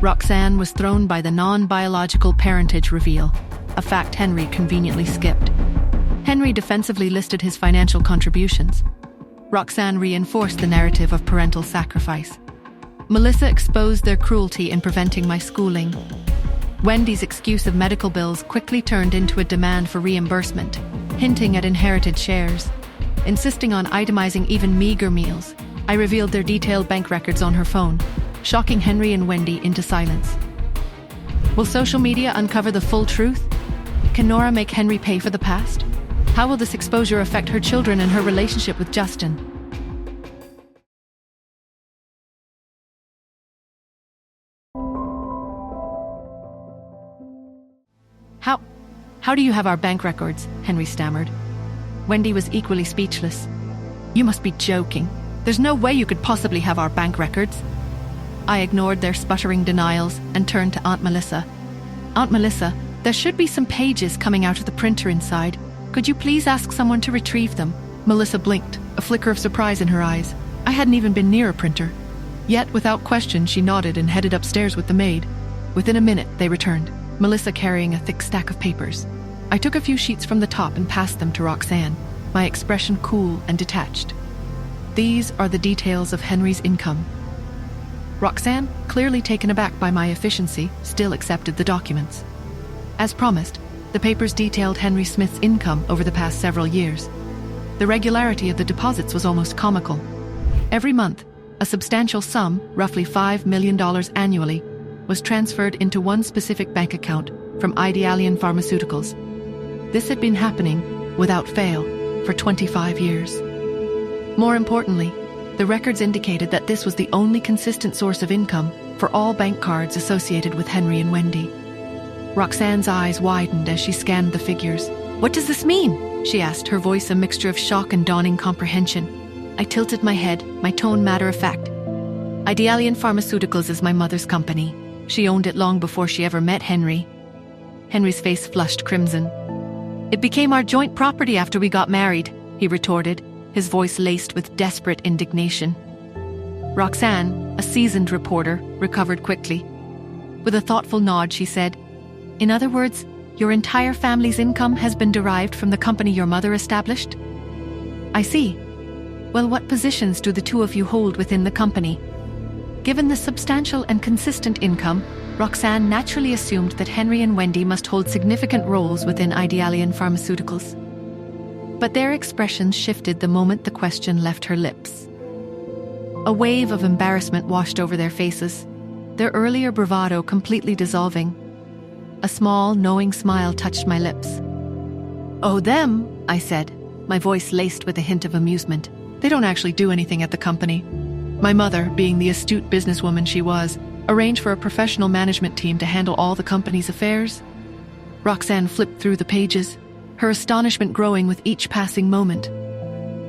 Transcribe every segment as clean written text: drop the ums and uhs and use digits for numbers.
Roxanne was thrown by the non-biological parentage reveal, a fact Henry conveniently skipped. Henry defensively listed his financial contributions. Roxanne reinforced the narrative of parental sacrifice. Melissa exposed their cruelty in preventing my schooling. Wendy's excuse of medical bills quickly turned into a demand for reimbursement, hinting at inherited shares. Insisting on itemizing even meager meals, I revealed their detailed bank records on her phone, shocking Henry and Wendy into silence. Will social media uncover the full truth? Can Nora make Henry pay for the past? How will this exposure affect her children and her relationship with Justin? How do you have our bank records? Henry stammered. Wendy was equally speechless. You must be joking. There's no way you could possibly have our bank records. I ignored their sputtering denials and turned to Aunt Melissa. Aunt Melissa, there should be some pages coming out of the printer inside. Could you please ask someone to retrieve them? Melissa blinked, a flicker of surprise in her eyes. I hadn't even been near a printer. Yet, without question, she nodded and headed upstairs with the maid. Within a minute, they returned, Melissa carrying a thick stack of papers. I took a few sheets from the top and passed them to Roxanne, my expression cool and detached. These are the details of Henry's income. Roxanne, clearly taken aback by my efficiency, still accepted the documents. As promised, the papers detailed Henry Smith's income over the past several years. The regularity of the deposits was almost comical. Every month, a substantial sum, roughly $5 million annually, was transferred into one specific bank account from Idealian Pharmaceuticals. This had been happening, without fail, for 25 years. More importantly, the records indicated that this was the only consistent source of income for all bank cards associated with Henry and Wendy. Roxanne's eyes widened as she scanned the figures. What does this mean? She asked, her voice a mixture of shock and dawning comprehension. I tilted my head, my tone matter-of-fact. Idealian Pharmaceuticals is my mother's company. She owned it long before she ever met Henry. Henry's face flushed crimson. It became our joint property after we got married, he retorted, his voice laced with desperate indignation. Roxanne, a seasoned reporter, recovered quickly. With a thoughtful nod, she said, In other words, your entire family's income has been derived from the company your mother established? I see. Well, what positions do the two of you hold within the company? Given the substantial and consistent income, Roxanne naturally assumed that Henry and Wendy must hold significant roles within Idealian Pharmaceuticals. But their expressions shifted the moment the question left her lips. A wave of embarrassment washed over their faces, their earlier bravado completely dissolving. A small, knowing smile touched my lips. Oh, them, I said, my voice laced with a hint of amusement. They don't actually do anything at the company. My mother, being the astute businesswoman she was, arranged for a professional management team to handle all the company's affairs. Roxanne flipped through the pages, her astonishment growing with each passing moment.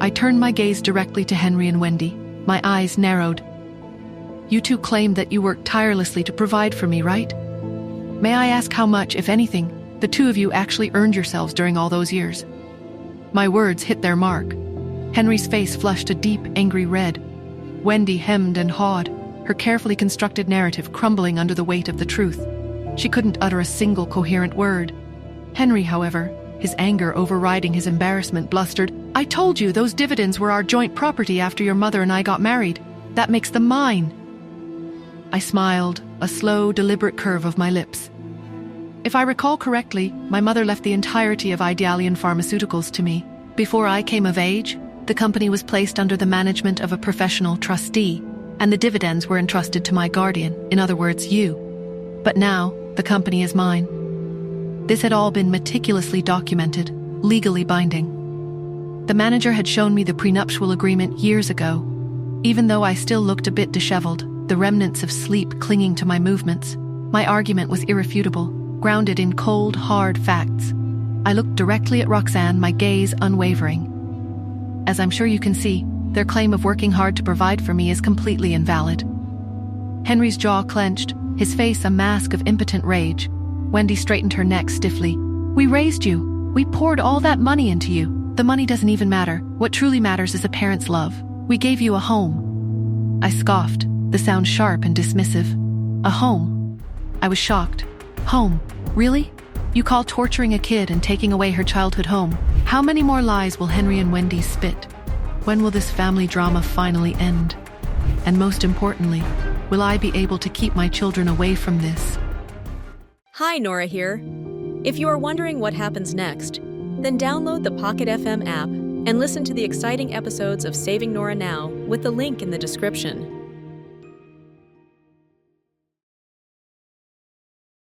I turned my gaze directly to Henry and Wendy, my eyes narrowed. You two claim that you worked tirelessly to provide for me, right? May I ask how much, if anything, the two of you actually earned yourselves during all those years? My words hit their mark. Henry's face flushed a deep, angry red. Wendy hemmed and hawed, her carefully constructed narrative crumbling under the weight of the truth. She couldn't utter a single coherent word. Henry, however, his anger overriding his embarrassment, blustered, I told you those dividends were our joint property after your mother and I got married. That makes them mine. I smiled, a slow, deliberate curve of my lips. If I recall correctly, my mother left the entirety of Idealian Pharmaceuticals to me. Before I came of age, the company was placed under the management of a professional trustee, and the dividends were entrusted to my guardian, in other words, you. But now, the company is mine. This had all been meticulously documented, legally binding. The manager had shown me the prenuptial agreement years ago. Even though I still looked a bit disheveled, the remnants of sleep clinging to my movements, my argument was irrefutable, grounded in cold, hard facts. I looked directly at Roxanne, my gaze unwavering. As I'm sure you can see, their claim of working hard to provide for me is completely invalid. Henry's jaw clenched, his face a mask of impotent rage. Wendy straightened her neck stiffly. We raised you. We poured all that money into you. The money doesn't even matter. What truly matters is a parent's love. We gave you a home. I scoffed, the sound sharp and dismissive. A home? I was shocked. Home? Really? You call torturing a kid and taking away her childhood home? How many more lies will Henry and Wendy spit? When will this family drama finally end? And most importantly, will I be able to keep my children away from this? Hi, Nora here. If you are wondering what happens next, then download the Pocket FM app and listen to the exciting episodes of Saving Nora Now with the link in the description.